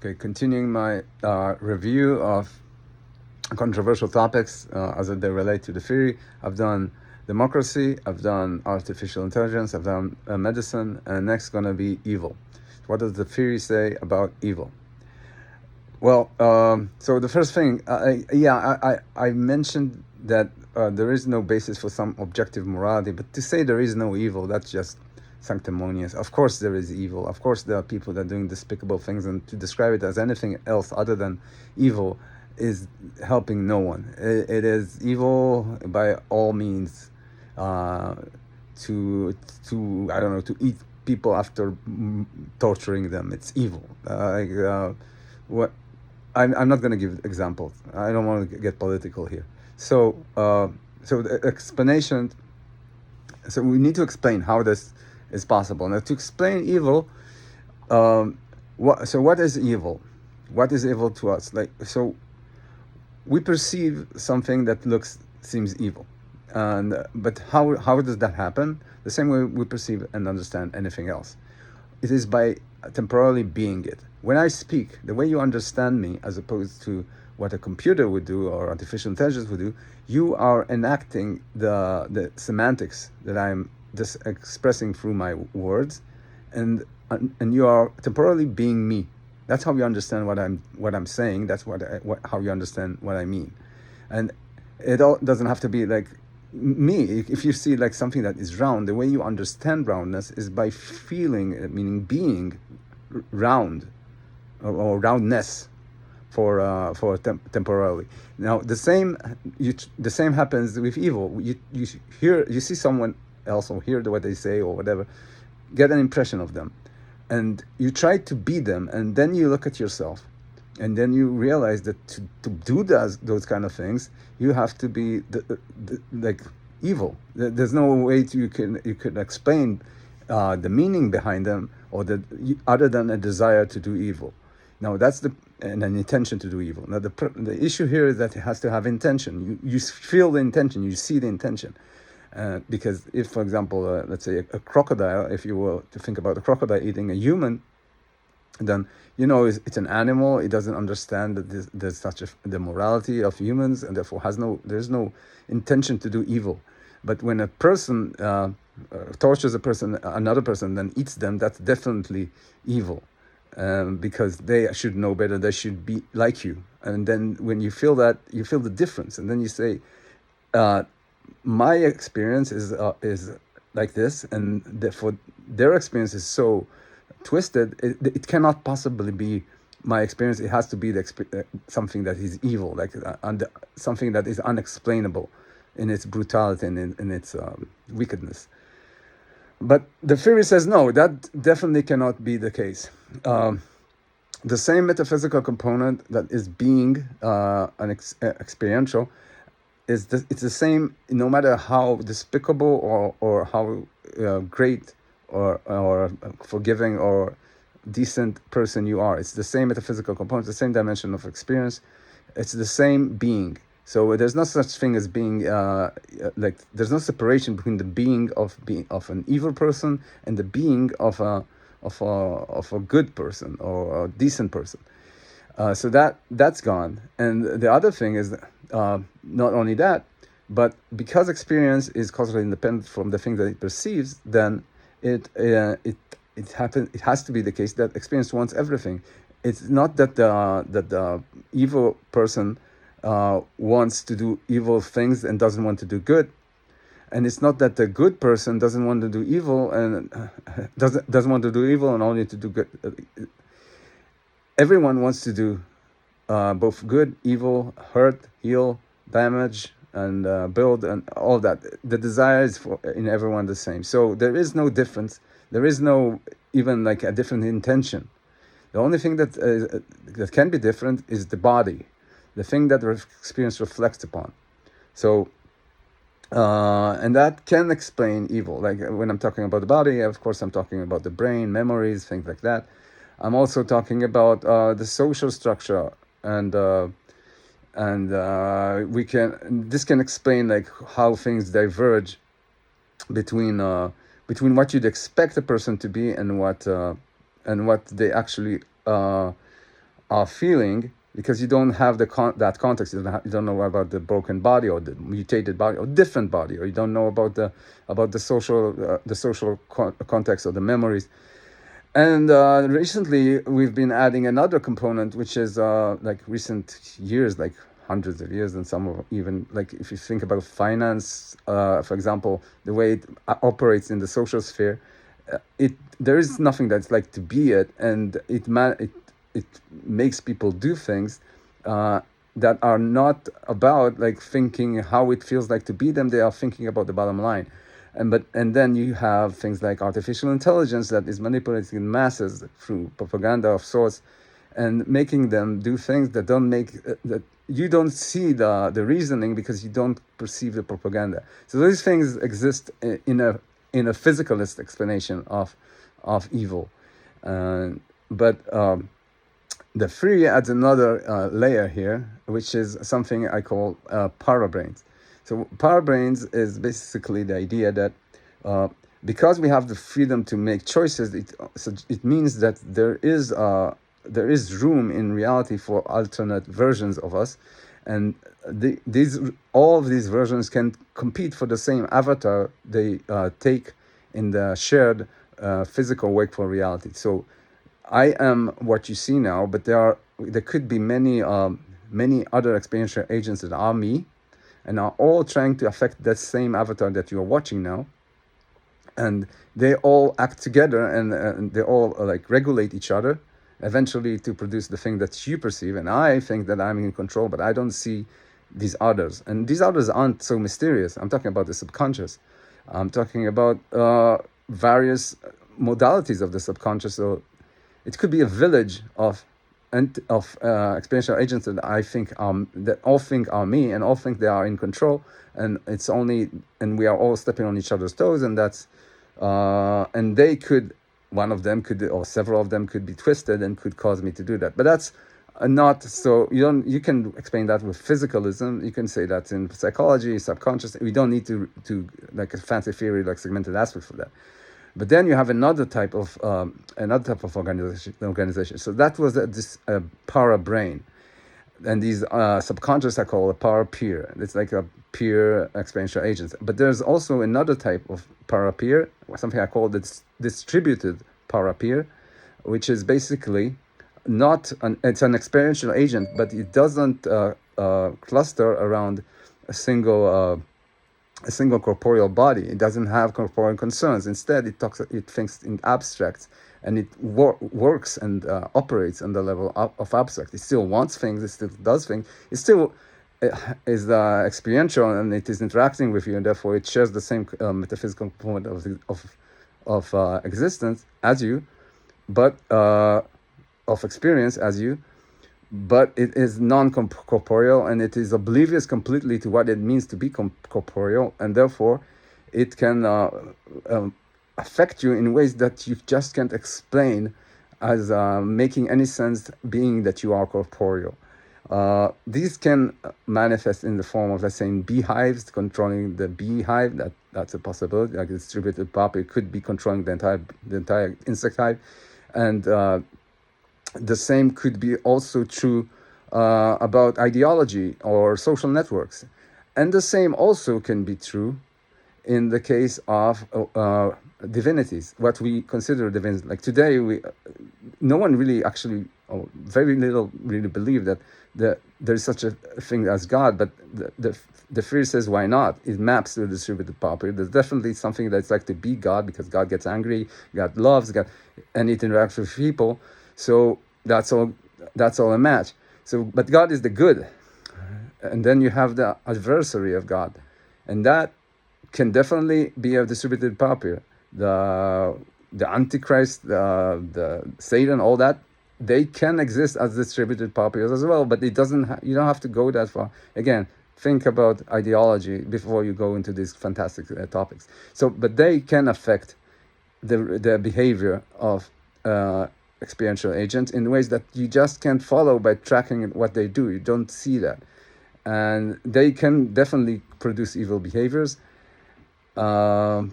Okay, continuing my review of controversial topics as they relate to the theory. I've done democracy, I've done artificial intelligence, I've done medicine, and next going to be evil. What does the theory say about evil? Well, so the first thing, I mentioned that there is no basis for some objective morality, but to say there is no evil, that's just sanctimonious. Of course there is evil. Of course there are people that are doing despicable things, and to describe it as anything else other than evil is helping no one. It is evil by all means to I don't know, to eat people after torturing them. It's evil. What I'm not going to give examples. I don't want to get political here. So the explanation. So we need to explain how this is possible. Now, to explain evil, what is evil? What is evil to us? We perceive something that seems evil, but how does that happen? The same way we perceive and understand anything else. It is by temporarily being it. When I speak, the way you understand me, as opposed to what a computer would do or artificial intelligence would do, you are enacting the semantics that I'm just expressing through my words, and you are temporarily being me. That's how you understand what I'm saying. That's how you understand what I mean, and it all doesn't have to be like me. If you see like something that is round, the way you understand roundness is by feeling, meaning being round or roundness for temporarily. Now the same happens with evil. You see someone else or hear what they say or whatever, get an impression of them, and you try to be them, and then you look at yourself, and then you realize that to do those kind of things, you have to be like evil. There's no way you can explain the meaning behind them, or other than a desire to do evil. Now that's and an intention to do evil. Now the issue here is that it has to have intention. You feel the intention, you see the intention. Because if, for example, let's say a crocodile, if you were to think about a crocodile eating a human, then it's an animal. It doesn't understand that there's such the morality of humans, and therefore there's no intention to do evil. But when a person tortures another person, then eats them, that's definitely evil, because they should know better. They should be like you. And then when you feel that, you feel the difference, and then you say, my experience is like this, and therefore their experience is so twisted. It cannot possibly be my experience. It has to be something that is evil, like something that is unexplainable in its brutality and in its wickedness. But the theory says no, that definitely cannot be the case. The same metaphysical component that is being experiential it's the same, no matter how despicable or how great or forgiving or decent person you are. It's the same metaphysical component, the same dimension of experience. It's the same being. So there's no such thing as being there's no separation between the being of an evil person and the being of a good person or a decent person. So that's gone. And the other thing is not only that, but because experience is causally independent from the thing that it perceives, then it has to be the case that experience wants everything. It's not that the evil person wants to do evil things and doesn't want to do good, and it's not that the good person doesn't want to do evil and doesn't want to do evil and only to do good. Everyone wants to do both good, evil, hurt, heal, damage, and build, and all that. The desire is in everyone the same. So there is no difference. There is no even like a different intention. The only thing that can be different is the body, the thing that experience reflects upon. So, and that can explain evil. Like when I'm talking about the body, of course, I'm talking about the brain, memories, things like that. I'm also talking about the social structure, and this can explain like how things diverge between what you'd expect a person to be and what they actually are feeling, because you don't have that context. You don't know about the broken body or the mutated body or different body, or you don't know about the social context or the memories. And recently, we've been adding another component, which is like recent years, like hundreds of years, and some of even like if you think about finance, for example, the way it operates in the social sphere, it there is nothing that's like to be it, and it makes people do things that are not about like thinking how it feels like to be them. They are thinking about the bottom line. And then you have things like artificial intelligence that is manipulating masses through propaganda of sorts, and making them do things that don't make that you don't see the reasoning, because you don't perceive the propaganda. So these things exist in a physicalist explanation of evil, but the free adds another layer here, which is something I call parabrains. So parabrains is basically the idea that because we have the freedom to make choices, it means that there is room in reality for alternate versions of us, and all of these versions can compete for the same avatar they take in the shared physical wakeful reality. So I am what you see now, but there could be many other experiential agents that are me, and are all trying to affect that same avatar that you're watching now. And they all act together, and they all like regulate each other eventually to produce the thing that you perceive. And I think that I'm in control, but I don't see these others. And these others aren't so mysterious. I'm talking about the subconscious. I'm talking about various modalities of the subconscious. So it could be a village of experiential agents that I think that all think are me, and all think they are in control, and we are all stepping on each other's toes, and that's and one of them could, or several of them could be twisted and could cause me to do that. But that's not so. You can explain that with physicalism. You can say that's in psychology, subconscious. We don't need to like a fancy theory like segmented aspects for that. But then you have another type of organization. So that was this para brain, and these subconscious are called a para peer. It's like a peer experiential agents. But there's also another type of para peer, something I call the distributed para peer, which is basically it's an experiential agent, but it doesn't cluster around a single corporeal body. It doesn't have corporeal concerns. Instead, it thinks in abstracts, and it works and operates on the level of abstract. It still wants things. It still does things. It still is experiential, and it is interacting with you, and therefore it shares the same metaphysical component of existence as you, but of experience as you. But it is non-corporeal, and it is oblivious completely to what it means to be corporeal, and therefore it can affect you in ways that you just can't explain as making any sense, being that you are corporeal. These can manifest in the form of, let's say, in beehives, controlling the beehive. That's a possibility. Like a distributed puppy could be controlling the entire insect hive, and the same could be also true about ideology or social networks. And the same also can be true in the case of divinities, what we consider divinities. Like today, no one really actually, or very little really believe that there's such a thing as God, but the theory says, why not? It maps to the distributed property. There's definitely something that's like to be God, because God gets angry, God loves, and it interacts with people. So that's all a match. So, but God is the good, and then you have the adversary of God, and that can definitely be a distributed property. The Antichrist, the Satan, all that, they can exist as distributed properties as well. But it doesn't. You don't have to go that far. Again, think about ideology before you go into these fantastic topics. So, but they can affect the behavior of experiential agents in ways that you just can't follow by tracking what they do. You don't see that, and they can definitely produce evil behaviors. Yeah.